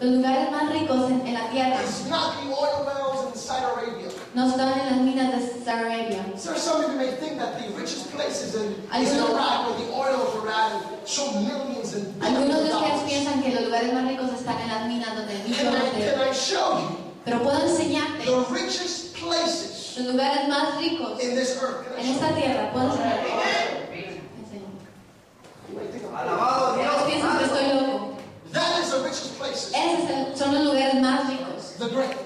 Los lugares más ricos en la tierra is not the oil wells in Saudi Arabia. no están en las minas de Saudi Arabia. So some of you may think that the richest places in Iraq or the oil of Iran show millions and Algunos billions de of ustedes dollars. piensan que los lugares más ricos están en las minas donde hay millones Can I show you Pero puedo enseñarte the richest places los lugares más ricos in this earth? Can I en show esta tierra. Puedo enseñarte. you? Might think I'm Alabado Ellos Dios. piensan que estoy loco. That is the richest places. Son los lugares más ricos. The grave.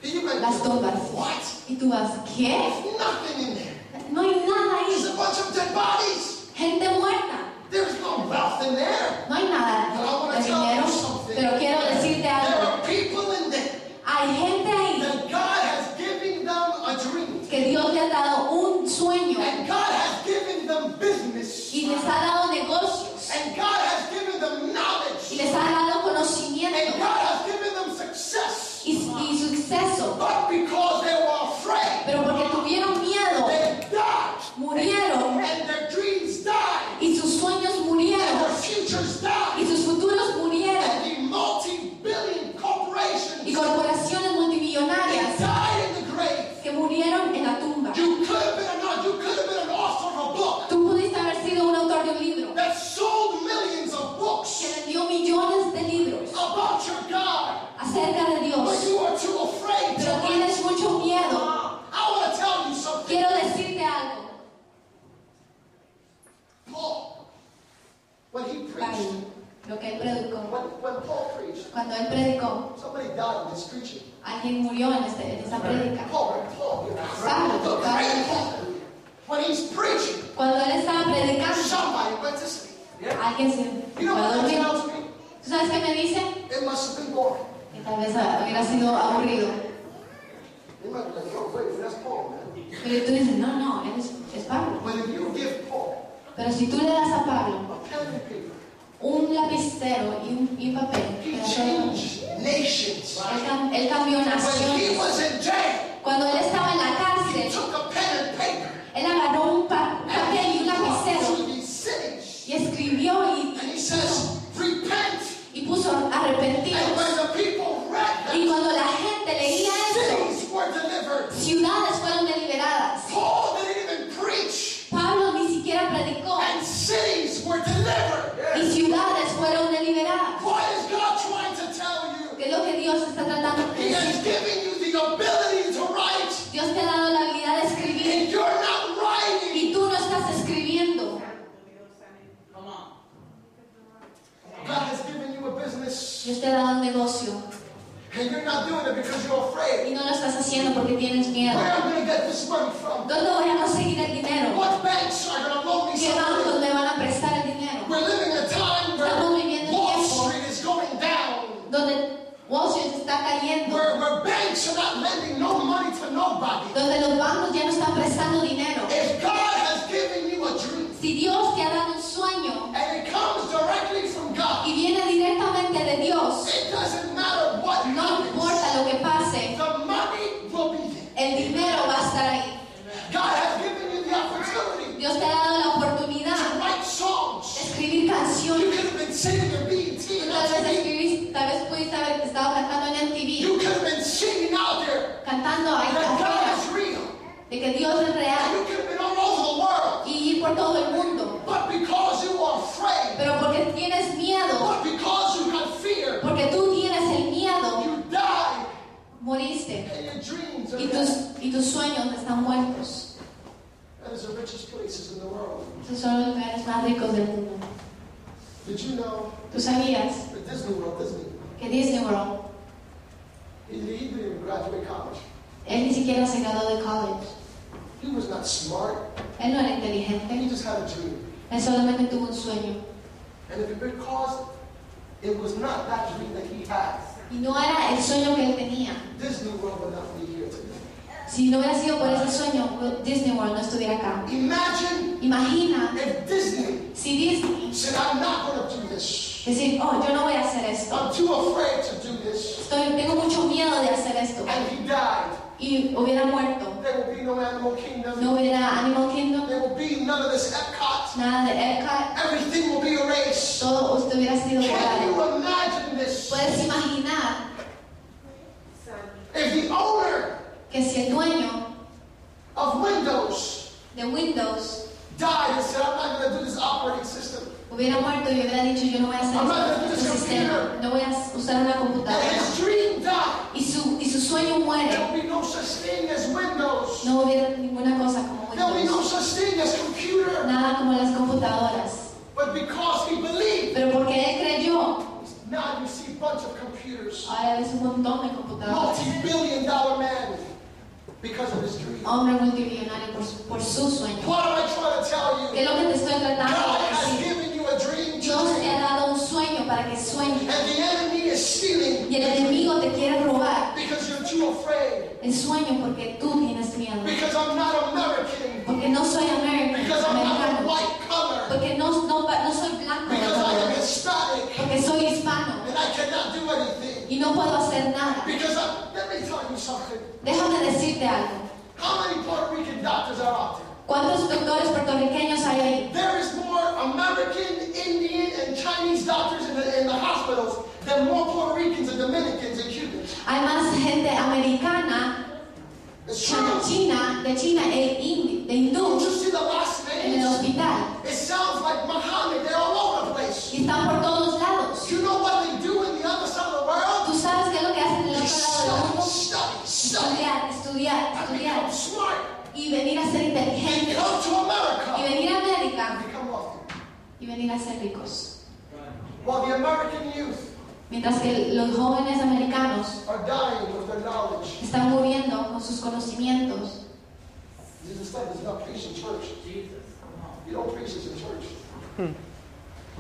And you might Las think, tumbas. what? Y tú vas, ¿qué? Nothing in there. No hay nada There's ahí. a bunch of dead bodies. Gente muerta. There's no wealth in there. No hay nada de dinero. Pero quiero decirte There algo. are people in there Hay gente ahí that God has given them a dream. que Dios le ha dado un sueño And God has given them business. y les ha dado negocios And God has given them y knowledge. les ha dado And conocimiento God has given them success. y suceso. But because they were afraid, Pero porque tuvieron miedo, they died. murieron And their dreams died. y sus sueños And murieron their futures died. y sus futuros murieron And the multi-billion corporations, y corporaciones they multimillonarias died in the grave. que murieron en la tumba. You could have been an author of a book Tú pudiste haber sido un autor de un libro that sold millions of que books vendió millones de libros about your God, acerca de but Dios, you are too afraid to pero write. tienes mucho miedo. I want to tell you something. Quiero decirte algo. Paul, when he preached, Pablo, lo que él predicó, when Paul preached, cuando él predicó, somebody died in his preaching. alguien murió en esa prédica. Paul, Pablo, when he's preaching, cuando él estaba predicando, somebody went to sleep. alguien se You know fue a what that dormir. tells me? ¿Tú sabes qué me dice? It must have been boring. Que tal vez hubiera sido aburrido. You might be like, oh, wait, that's Paul, man. Pero tú dices, no, es Pablo. But if you give Paul Pero si tú le das a Pablo a pen and paper, un lapicero y un papel, he pedazo de papel, changed nations. él cambió When he naciones. was in jail, Cuando él estaba en la he cárcel, took a pen and paper él agarró un papel y un and he lapicero to these cities. y escribió And he says, repent. y puso And arrepentidos. when the people read Y that, cuando la gente leía eso, cities were delivered. ciudades fueron deliberadas. Paul didn't even preach, Pablo ni siquiera predicó and cities were delivered. y ciudades fueron deliberadas. What is God trying to tell you? ¿Qué es lo que Dios está tratando de He has decir? given you the ability to write, Dios te ha dado la habilidad de escribir and you're not writing. y tú no estás escribiendo. God has given you a business, Dios te ha dado un negocio and you're not doing it because you're afraid. y no lo estás haciendo porque tienes miedo. Where am I going to get this money from? ¿Dónde voy a conseguir el dinero? What banks are going to loan me ¿Qué some bancos money? me van a prestar el dinero? We're living in a time Estamos where viviendo Wall en tiempo Street is going down, donde Wall Street está cayendo, where banks are not lending no money to nobody. donde los bancos ya no están prestando dinero. If God has given you a dream, Si Dios te ha dado un sueño and it comes directly from God, y viene directamente de Dios, it doesn't matter what no happens. importa lo que pase, The money will be there. el dinero va a estar ahí. God has given you the opportunity Dios te ha dado la to oportunidad write de songs. escribir You canciones. could have been singing your BET and Tal vez pudiste haber estado cantando en MTV, you could have been singing out there cantando ahí that God afuera, is real. de que Dios es And real you could have been all over the world. y ir por todo el mundo. But because you are afraid, Pero porque tienes miedo, but because you have fear, porque tú tienes el miedo, you died moriste and your dreams are y dead. tus sueños están muertos. That is the richest places in the world. Esos son los lugares más ricos del mundo. Did you know ¿Tú sabías that Disney World, que Disney World, he didn't even graduate college. él ni siquiera se graduó de college? He was not smart. Él no era inteligente, He just had a dream. él solamente tuvo un sueño. And if because it was not that dream that he had, Y no era el sueño que él tenía. Disney World would not be here today. Si no hubiera sido por ese sueño, Disney World no estuviera acá. Imagine Imagina if Disney si Disney said, I'm not going to do this. decir, oh, yo no voy a hacer esto. I'm too afraid to do this. Tengo mucho miedo de hacer esto. And he died. Y hubiera muerto. There will be no Animal Kingdom. No hubiera Animal Kingdom, There will be none of this Epcot. nada de Epcot. Everything will be erased. Todo usted hubiera sido Can borrado. you imagine this? de Windows died and said, I'm not going to do this operating system. hubiera muerto y hubiera dicho, yo no voy a hacer este sistema, no voy a usar una And computadora, his dream died. y su sueño There muere, will be no such thing as Windows. no hubiera ninguna cosa como There will be no Windows, such thing as computer. nada como las computadoras. But because he believed, Pero porque él creyó, now you see a bunch of computers. ahora ves un montón de computadoras. Multi-billion-dollar man because of his dream. Hombre multimillonario por su sueño. What am I trying to tell ¿Qué es you? lo que te estoy tratando God de has decir? given you a dream to Dios te ha dream. dado un sueño para que sueñes. And the enemy is stealing Y el enemigo te quiere robar because you're too afraid. el sueño porque tú tienes miedo. Because I'm not American. Porque no soy Because I'm not a americano. white color. Porque no soy blanco. Because I am ¿verdad? Hispanic. Porque soy hispano. And I cannot do anything. Y no puedo hacer nada. Because let me tell you something. Déjame decirte algo. How many Puerto Rican doctors are out there? ¿Cuántos doctores puertorriqueños hay ahí? There is more American, Indian, and Chinese doctors in the hospitals than more Puerto Ricans and Dominicans and Cubans. Hay más gente americana, It's true. de China de Don't hindú you see the last en el names? hospital. It sounds like Muhammad. They're all over the place. Y están por todos lados. You know what they do in the other side of the world? ¿Tú sabes qué es lo que hacen en el They otro lado del mundo? study. Estudiar And become smart. y venir a ser They inteligentes come to y America venir a and América become wealthy. y venir a ser ricos. While the American youth Mientras que los jóvenes americanos are dying with their knowledge. están muriendo con sus conocimientos. This stuff is not preached in church. You don't preach this in church.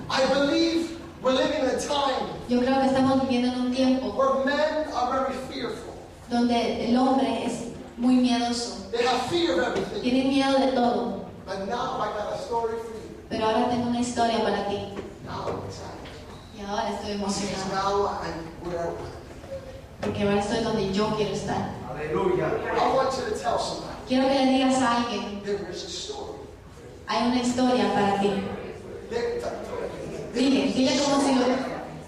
I believe we're living in a time Yo creo que estamos viviendo en un tiempo where men are very fearful. donde el hombre es muy miedoso. They have fear of everything. Tiene miedo de todo. But now I got a story for you. Pero ahora tengo una historia para ti. Now I'm excited. Y ahora estoy Because emocionada. now I'm where I want to be. Porque ahora estoy donde yo quiero estar. I want you to tell somebody Quiero que le digas a alguien, there is a story. hay una historia para ti. Dile como si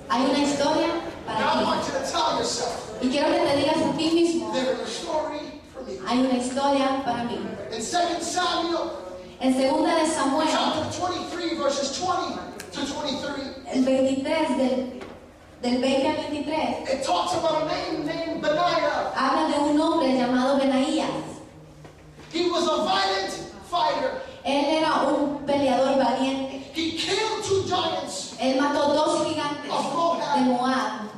hay una historia Now I para want you to tell yourself ti. Y quiero que te digas a ti mismo, there is a story for me. hay una historia para mí. In 2 Samuel En segunda de Samuel, chapter 23 verses 20 to 23, el 23 del 20 al 23, it talks about a man named Benaiah. habla de un hombre llamado Benaías. He was a violent fighter. Él era un peleador valiente. He killed 2 giants. Él mató 2 gigantes de Moab.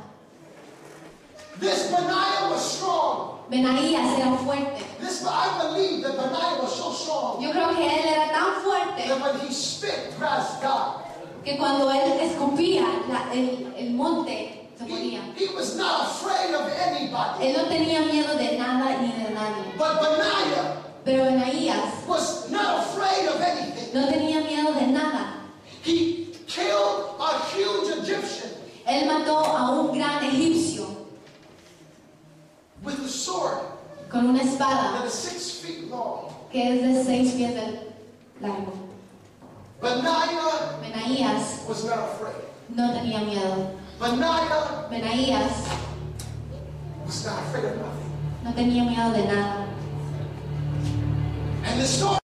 This Benaiah was strong. Benaías era fuerte. I believe that Benaiah was so strong Yo creo que él era tan fuerte that when he spit, grass died. que cuando él escupía el monte se moría. He was not afraid of anybody. Él no tenía miedo de nada ni de nadie. But Benaiah Pero Benaías was not afraid of anything. no tenía miedo de nada. He killed a huge Egyptian Él mató a un gran egipcio with a sword con una that espada is 6 feet long. que es de 6 pies de largo. Benaiah Benaías was not afraid. no tenía miedo. Benaiah Benaías was not afraid of nothing. no tenía miedo de nada. And the story